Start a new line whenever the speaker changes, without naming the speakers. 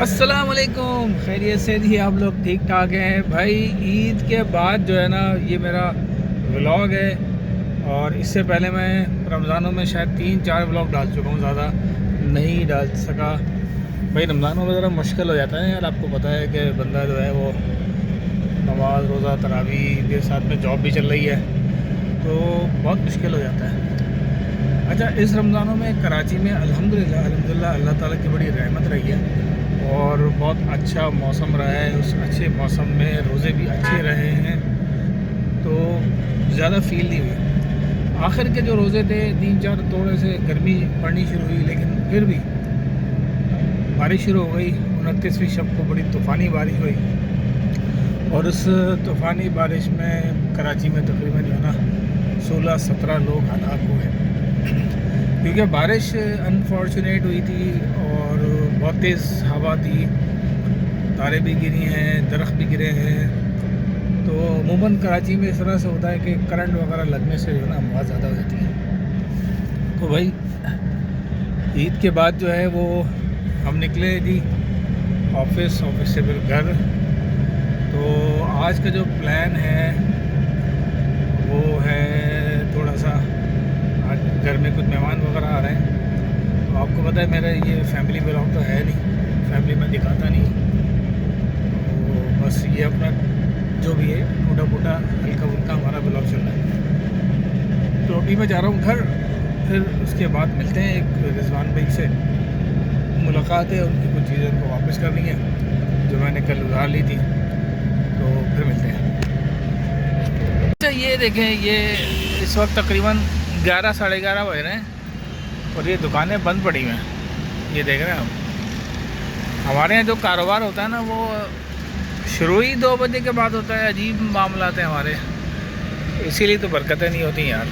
अस्सलाम वालेकुम, खैरियत से जी? आप लोग ठीक ठाक हैं भाई? ईद के बाद जो है ना, ये मेरा व्लॉग है। और इससे पहले मैं रमज़ानों में शायद 3-4 व्लॉग डाल चुका हूँ, ज़्यादा नहीं डाल सका भाई। रमज़ानों में ज़रा मुश्किल हो जाता है यार, आपको पता है कि बंदा जो है वो नमाज रोज़ा तरावी के साथ में जॉब भी चल रही है, तो बहुत मुश्किल हो जाता है। अच्छा, इस रमज़ानों में कराची में अल्हम्दुलिल्लाह अल्लाह ताला की बड़ी रहमत रही है और बहुत अच्छा मौसम रहा है। उस अच्छे मौसम में रोज़े भी अच्छे रहे हैं, तो ज़्यादा फील नहीं हुई। आखिर के जो रोज़े थे 3-4 थोड़े से गर्मी पड़नी शुरू हुई, लेकिन फिर भी बारिश शुरू हो गई। 29वीं शब को बड़ी तूफ़ानी बारिश हुई और उस तूफ़ानी बारिश में कराची में तकरीबन जो है ना 16-17 लोग हलाक हुए क्योंकि बारिश अनफॉर्चुनेट हुई थी और बहुत तेज़ हवा थी, तारे भी गिरी हैं, दरख्त भी गिरे हैं। तो अमूमन कराची में इस तरह से होता है कि करंट वगैरह लगने से जो है ना बहुत ज़्यादा हो जाती है। तो भाई ईद के बाद जो है वो हम निकले जी ऑफिस से फिर घर। तो आज का जो प्लान है वो है थोड़ा सा, आज घर में कुछ मेहमान वगैरह आ रहे हैं। तो आपको पता है मेरा ये फैमिली ब्लॉग तो है नहीं, फैमिली में दिखाता नहीं। तो बस ये अपना जो भी है टूटा फूटा हल्का फुल्का हमारा ब्लॉग चल रहा है। तो अभी मैं जा रहा हूँ घर, फिर उसके बाद मिलते हैं। एक रिजवान भाई से मुलाकात है, उनकी कुछ चीज़ें उनको वापस करनी है जो मैंने कल उधार ली थी, तो फिर मिलते हैं। अच्छा, ये देखें, ये इस वक्त तकरीबन 11 साढ़े 11 बज रहे हैं और ये दुकानें बंद पड़ी हुई हैं। ये देख रहे हैं हम, हमारे यहाँ जो कारोबार होता है ना वो शुरू ही 2 बजे के बाद होता है। अजीब मामलात हैं हमारे, इसीलिए तो बरकतें नहीं होती यार।